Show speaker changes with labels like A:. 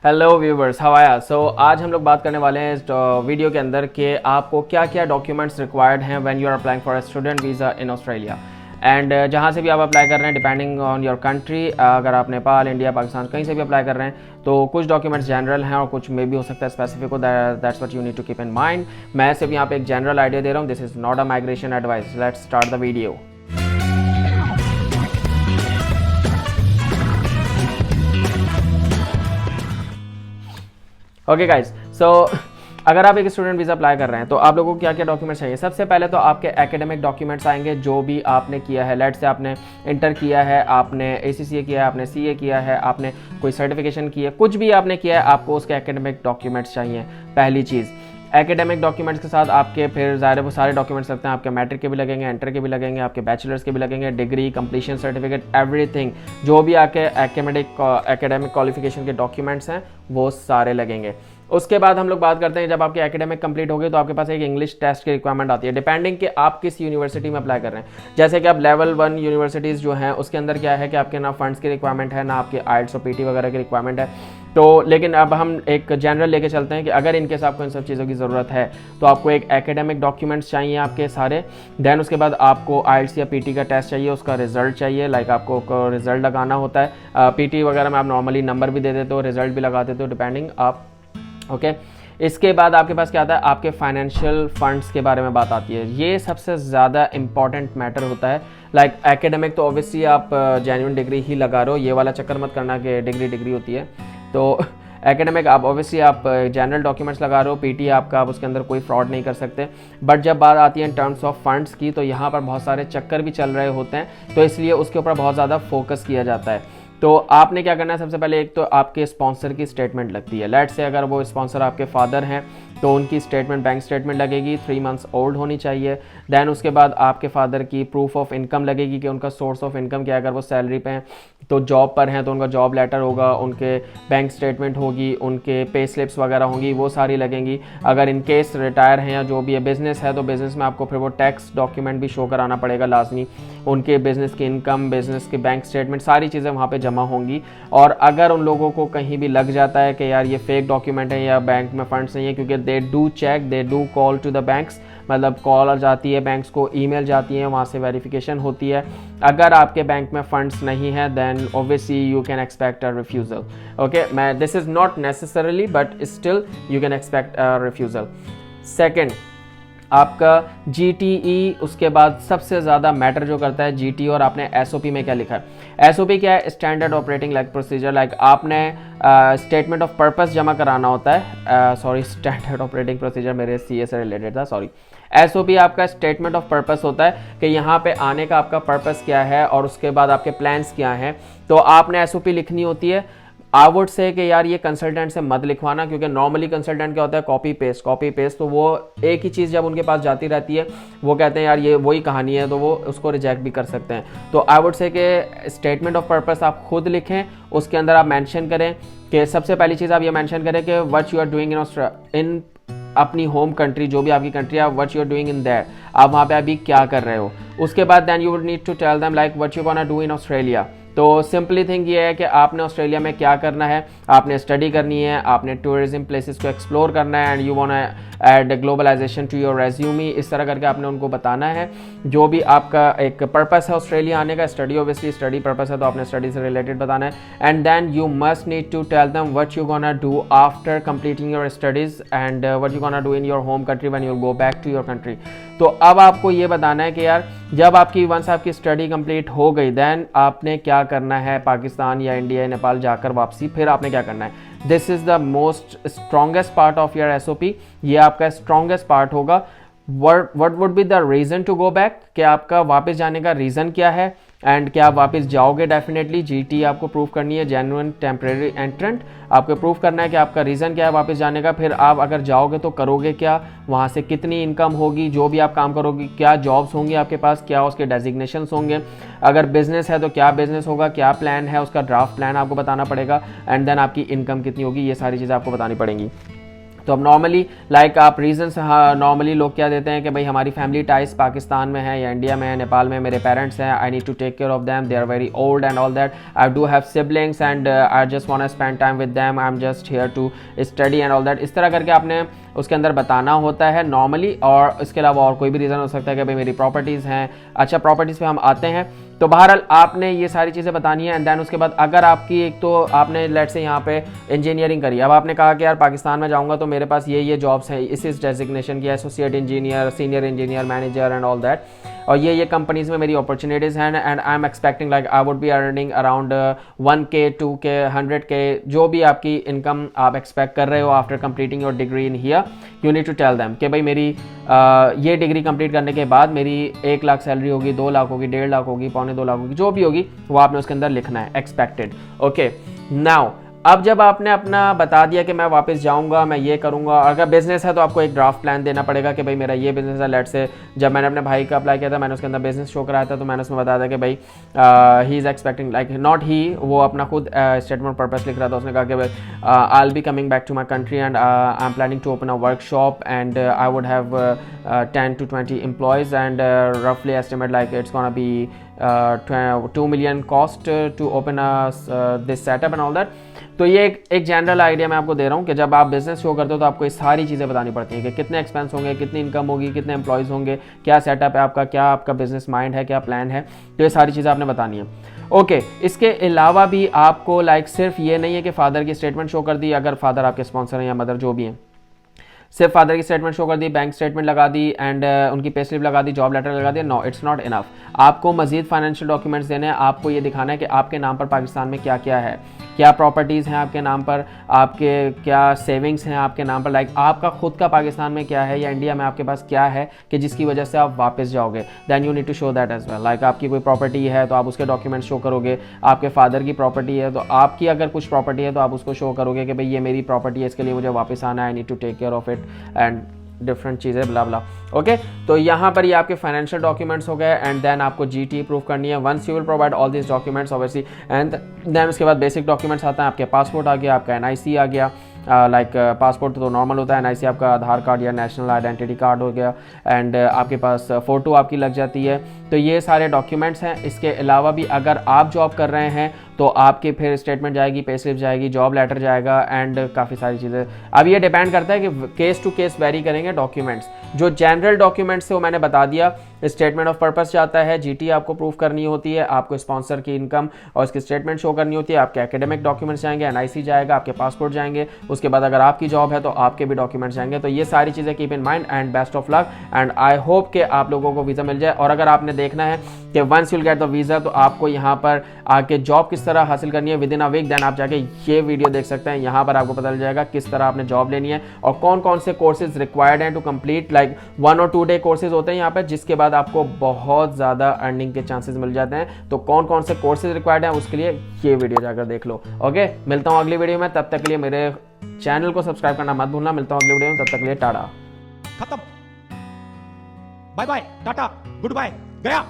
A: Hello viewers, how are so आज हम लोग बात करने वाले हैं इस वीडियो के अंदर कि आपको क्या क्या डॉक्यूमेंट्स रिक्वायर्ड हैं when you are applying for a student visa in Australia. And जहाँ से भी आप अप्लाई कर रहे हैं डिपेंडिंग ऑन योर कंट्री, अगर आप नेपाल, इंडिया, पाकिस्तान कहीं से भी अप्लाई कर रहे हैं तो कुछ डॉक्यूमेंट्स जनरल हैं और कुछ मे भी हो सकता है स्पेसिफिक हो। That's what you need to keep in mind. मैं सिर्फ यहाँ पे एक जनरल आइडिया दे रहा हूँ। This is not a migration advice. Let's start the video. Okay guys, so अगर आप एक स्टूडेंट वीज़ा अप्लाई कर रहे हैं तो आप लोगों को क्या क्या डॉक्यूमेंट्स चाहिए। सबसे पहले तो आपके एकेडमिक डॉक्यूमेंट्स आएंगे, जो भी आपने किया है। लेट से आपने इंटर किया है, आपने ACCA किया है, आपने CA किया है, आपने कोई सर्टिफिकेशन की है, कुछ भी आपने किया है, आपको उसके एकेडमिक डॉक्यूमेंट्स चाहिए। पहली चीज़, एकेडमिक डॉक्यूमेंट्स के साथ आपके फिर ज़ाहिर वो सारे डॉक्यूमेंट्स लगते हैं। आपके मैट्रिक के भी लगेंगे, इंटर के भी लगेंगे, आपके बैचलर्स के भी लगेंगे, डिग्री, कंप्लीशन सर्टिफिकेट, एवरीथिंग जो भी आपके एकेडमिक क्वालिफिकेशन के डॉक्यूमेंट्स हैं वो सारे लगेंगे। उसके बाद हम लोग बात करते हैं, जब आपके एकेडमिक कंप्लीट हो गए तो आपके पास एक इंग्लिश टेस्ट की रिक्वायरमेंट आती है, डिपेंडिंग कि आप किस यूनिवर्सिटी में अप्लाई कर रहे हैं। जैसे कि आप लेवल 1 यूनिवर्सिटीज़ जो हैं उसके अंदर क्या है कि आपके ना फंड्स की रिक्वायरमेंट है, ना आपके IELTS और PT वगैरह की रिक्वायरमेंट है। तो लेकिन अब हम एक जनरल लेके चलते हैं कि अगर इनकेस आपको इन सब चीज़ों की ज़रूरत है तो आपको एक एकेडमिक डॉक्यूमेंट्स चाहिए आपके सारे। देन उसके बाद आपको IELTS या PT का टेस्ट चाहिए, उसका रिजल्ट चाहिए। लाइक आपको रिजल्ट लगाना होता है। PT वगैरह में आप नॉर्मली नंबर भी दे देते हो, रिजल्ट भी लगा देते हो डिपेंडिंग आप। ओके, इसके बाद आपके पास क्या आता है, आपके फाइनेंशियल फंड्स के बारे में बात आती है। ये सबसे ज़्यादा इंपॉर्टेंट मैटर होता है। लाइक एकेडमिक तो ऑब्वियसली आप जेन्युइन डिग्री ही लगा रहे हो, ये वाला चक्कर मत करना कि डिग्री होती है। तो एकेडमिक आप ऑब्वियसली आप जनरल डॉक्यूमेंट्स लगा रहे हो, PT आपका, आप उसके अंदर कोई फ्रॉड नहीं कर सकते। बट जब बात आती है इन टर्म्स ऑफ फंड्स की तो यहाँ पर बहुत सारे चक्कर भी चल रहे होते हैं, तो इसलिए उसके ऊपर बहुत ज़्यादा फोकस किया जाता है। तो आपने क्या करना है, सबसे पहले एक तो आपके स्पॉन्सर की स्टेटमेंट लगती है। लेट से अगर वो स्पॉन्सर आपके फादर हैं तो उनकी स्टेटमेंट, बैंक स्टेटमेंट लगेगी, 3 मंथ्स ओल्ड होनी चाहिए। देन उसके बाद आपके फादर की प्रूफ ऑफ इनकम लगेगी कि उनका सोर्स ऑफ इनकम क्या है। अगर वो सैलरी पे हैं तो जॉब पर हैं तो उनका जॉब लेटर होगा, उनके बैंक स्टेटमेंट होगी, उनके पे स्लिप्स वगैरह होंगी, वो सारी लगेंगी। अगर इन केस रिटायर हैं या जो भी है बिजनेस है तो बिजनेस में आपको फिर वो टैक्स डॉक्यूमेंट भी शो कराना पड़ेगा लाजमी। उनके बिजनेस की इनकम, बिजनेस के बैंक स्टेटमेंट, सारी चीज़ें वहाँ पे जमा होंगी। और अगर उन लोगों को कहीं भी लग जाता है कि यार ये फेक डॉक्यूमेंट है या बैंक में फंड्स नहीं है, क्योंकि they do check, they do call to the banks, मतलब कॉल जाती है बैंक्स को, ईमेल जाती है, वहाँ से वेरिफिकेशन होती है। अगर आपके बैंक में फंड्स नहीं है then obviously you can expect a refusal. Okay, मैं this is not necessarily but still you can expect a refusal. Second, आपका GTE, उसके बाद सबसे ज़्यादा मैटर जो करता है GTE, और आपने SOP में क्या लिखा है। SOP क्या है, standard operating like procedure. Like आपने स्टेटमेंट ऑफ पर्पस जमा कराना होता है। सॉरी, स्टैंडर्ड ऑपरेटिंग प्रोसीजर मेरे CA से रिलेटेड था, सॉरी। SOP आपका स्टेटमेंट ऑफ पर्पस होता है कि यहाँ पे आने का आपका पर्पस क्या है और उसके बाद आपके प्लान्स क्या हैं। तो आपने SOP लिखनी होती है। आई वुड से कि यार ये कंसल्टेंट से मत लिखवाना, क्योंकि नॉर्मली कंसल्टेंट क्या होता है, कॉपी पेस्ट, तो वो एक ही चीज़ जब उनके पास जाती रहती है वो कहते हैं यार ये वही कहानी है, तो वो उसको रिजेक्ट भी कर सकते हैं। तो आई वुड से कि स्टेटमेंट ऑफ पर्पस आप खुद लिखें, उसके अंदर आप मेंशन करें कि सबसे पहली चीज़ आप ये मेंशन करें कि what you are doing in अपनी होम कंट्री, जो भी आपकी कंट्री है, what you are doing in that, आप वहाँ पे अभी क्या कर रहे हो। उसके बाद then you would need to tell them like what you want to do in Australia. तो सिंपली थिंग ये है कि आपने ऑस्ट्रेलिया में क्या करना है, आपने स्टडी करनी है, आपने टूरिज्म प्लेसेस को एक्सप्लोर करना है, and you want add globalization to your resume. इस तरह करके आपने उनको बताना है जो भी आपका एक पर्पस है ऑस्ट्रेलिया आने का। स्टडी, ऑब्वियसली स्टडी पर्पस है तो आपने स्टडी से रिलेटेड बताना है। And then you must need to tell them what you gonna do after completing your studies and what you gonna do in your home country when you go back to your country. तो अब आपको ये बताना है कि यार जब आपकी वंस आपकी स्टडी कंप्लीट हो गई देन आपने क्या करना है, पाकिस्तान या इंडिया या नेपाल जाकर वापसी फिर आपने क्या करना है। This is the most strongest part of your SOP। ये आपका स्ट्रॉन्गेस्ट पार्ट होगा। What would be the reason to go back, कि आपका वापस जाने का रीज़न क्या है, एंड क्या आप वापस जाओगे। डेफिनेटली GT आपको प्रूफ करनी है, जेन्युइन टेम्परेरी एंट्रेंट, आपको प्रूफ करना है कि आपका रीज़न क्या है वापस जाने का। फिर आप अगर जाओगे तो करोगे क्या, वहाँ से कितनी इनकम होगी, जो भी आप काम करोगे, क्या जॉब्स होंगी आपके पास, क्या उसके डेजिग्नेशंस होंगे। अगर बिजनेस है तो क्या बिजनेस होगा, क्या प्लान है, उसका ड्राफ्ट प्लान आपको बताना पड़ेगा। एंड देन आपकी इनकम कितनी होगी, ये सारी चीज़ें आपको बतानी पड़ेंगी। तो अब नॉर्मली लाइक आप रीजंस नॉर्मली लोग क्या देते हैं कि भाई हमारी फैमिली टाइज पाकिस्तान में है या इंडिया में है, नेपाल में मेरे पेरेंट्स हैं, I need to take care of them, they are very old and all that, I do have siblings and I just want to spend time with them, I am just here to study and all that. इस तरह करके आपने उसके अंदर बताना होता है normally. और इसके अलावा और कोई भी रीज़न हो सकता है कि भाई मेरी प्रॉपर्टीज़ हैं। अच्छा, प्रॉपर्टीज़ पे हम आते हैं। तो बहरहाल आपने ये सारी चीज़ें बतानी है एंड देन उसके बाद अगर आपकी एक तो आपने लेट से यहाँ पे इंजीनियरिंग करी, अब आपने कहा कि यार पाकिस्तान में जाऊँगा तो मेरे पास ये जॉब्स हैं इस डेजिग्नेशन की, associate engineer, senior engineer, manager and all that, और ये कंपनीज़ में मेरी अपॉर्चुनिटीज़ हैं and I am expecting like I would be earning around 1K 2K 100K, जो भी आपकी इनकम आप एक्सपेक्ट कर रहे हो after completing your degree in here, you need to tell them कि भाई मेरी ये डिग्री कंप्लीट करने के बाद मेरी 1 लाख सैलरी होगी, 2 लाख होगी, 1.5 लाख होगी, 2.25 लाख होगी, जो भी होगी वो आपने उसके अंदर लिखना है एक्सपेक्टेड। ओके, नाउ अब जब आपने अपना बता दिया कि मैं वापस जाऊंगा, मैं ये करूंगा, अगर बिजनेस है तो आपको एक ड्राफ्ट प्लान देना पड़ेगा कि भाई मेरा ये बिजनेस है। लेट से जब मैंने अपने भाई का अप्लाई किया था, मैंने उसके अंदर बिजनेस शो कराया था, तो मैंने उसमें बताया था कि भाई he is expecting like not ही, वो अपना खुद स्टेटमेंट पर्पस लिख रहा था। उसने कहा कि भाई I will be coming back to my country and I am planning to open a workshop and I would have 10 to 20 employees and roughly estimate like it's gonna be 2 million cost to open this setup and all that। तो ये एक general idea मैं आपको दे रहा हूँ कि जब आप बिजनेस शो करते हो तो आपको ये सारी चीज़ें बतानी पड़ती हैं कि कितने एक्सपेंस होंगे, कितनी इनकम होगी, कितने एम्प्लॉयज़ होंगे, क्या सेटअप है आपका, क्या आपका बिजनेस माइंड है, क्या प्लान है, तो ये सारी चीज़ें आपने बतानी है। ओके, इसके अलावा भी आपको लाइक सिर्फ ये नहीं है कि फादर की स्टेटमेंट शो कर दी, अगर फादर आपके स्पॉन्सर हैं या मदर जो भी हैं, सिर्फ फादर की स्टेटमेंट शो कर दी, बैंक स्टेटमेंट लगा दी एंड उनकी पे स्लिप लगा दी, जॉब लेटर लगा दिया, नो इट्स नॉट इनफ। आपको मजीद फाइनेंशियल डॉक्यूमेंट्स देने हैं, आपको ये दिखाना है कि आपके नाम पर पाकिस्तान में क्या क्या है, क्या प्रॉपर्टीज़ हैं आपके नाम पर, आपके क्या सेविंग्स हैं आपके नाम पर, लाइक आपका खुद का पाकिस्तान में क्या है या इंडिया में आपके पास क्या है कि जिसकी वजह से आप वापस जाओगे, then you need to show that as well. Like आपकी कोई प्रॉपर्टी है तो आप उसके डॉक्यूमेंट्स शो करोगे, आपके फादर की प्रॉपर्टी है तो आपकी अगर कुछ प्रॉपर्टी है तो आप उसको शो करोगे कि भाई ये मेरी प्रॉपर्टी है, इसके लिए मुझे वापस आना है, I need to take care of it and different चीज़ें ब्ला ब्ला। ओके, तो यहाँ पर ये आपके फाइनेंशियल डॉक्यूमेंट्स हो गए एंड देन आपको जीटी प्रूव करनी है। Once you will provide all this documents obviously and then उसके बाद बेसिक डॉक्यूमेंट्स आता है, आपके पासपोर्ट आ गया, आपका एनआईसी आ गया, लाइक पासपोर्ट तो नॉर्मल होता है, एनआईसी आपका आधार कार्ड या नेशनल आइडेंटिटी कार्ड हो गया एंड आपके पास फ़ोटो आपकी लग जाती है। तो ये सारे डॉक्यूमेंट्स हैं। इसके अलावा भी अगर आप जॉब कर रहे हैं तो आपके फिर स्टेटमेंट जाएगी, पे स्लिप जाएगी, जॉब लेटर जाएगा एंड काफ़ी सारी चीज़ें। अब ये डिपेंड करता है कि केस टू केस वेरी करेंगे डॉक्यूमेंट्स। जो जनरल डॉक्यूमेंट्स है वो मैंने बता दिया, स्टेटमेंट ऑफ पर्पस जाता है, जीटी आपको प्रूव करनी होती है, आपको स्पॉन्सर की इनकम और उसकी स्टेटमेंट शो करनी होती है, आपके एकेडमिक डॉक्यूमेंट्स जाएंगे, एनआईसी जाएगा, आपके पासपोर्ट जाएंगे, उसके बाद अगर आपकी जॉब है तो आपके भी डॉक्यूमेंट्स जाएंगे। तो ये सारी चीज़ें keep in mind and best of luck and I hope कि आप लोगों को वीज़ा मिल जाए। और अगर आपने देखना है कि once you will get the visa तो आपको यहाँ पर आके जॉब किस तरह हासिल करनी है within a week, then आप जाके ये वीडियो देख सकते हैं। यहाँ पर आपको पता चल जाएगा किस तरह आपने जॉब लेनी है और कौन कौन से कोर्सेज रिक्वायर्ड हैं टू कंप्लीट, लाइक 1 और 2 डे कोर्सेज होते हैं यहाँ पर, जिसके बाद आपको बहुत ज़्यादा अर्निंग के चांसेस मिल जाते हैं। तो कौन कौन से कोर्सेज रिक्वायर्ड हैं उसके लिए ये वीडियो जाकर देख लो। ओके, मिलता हूँ अगली वीडियो में, तब तक के लिए मेरे चैनल को सब्सक्राइब करना मत भूलना। मिलता हूँ अगली वीडियो में, तब तक के लिए टाटा,
B: खत्म, bye bye, tata, goodbye, गया।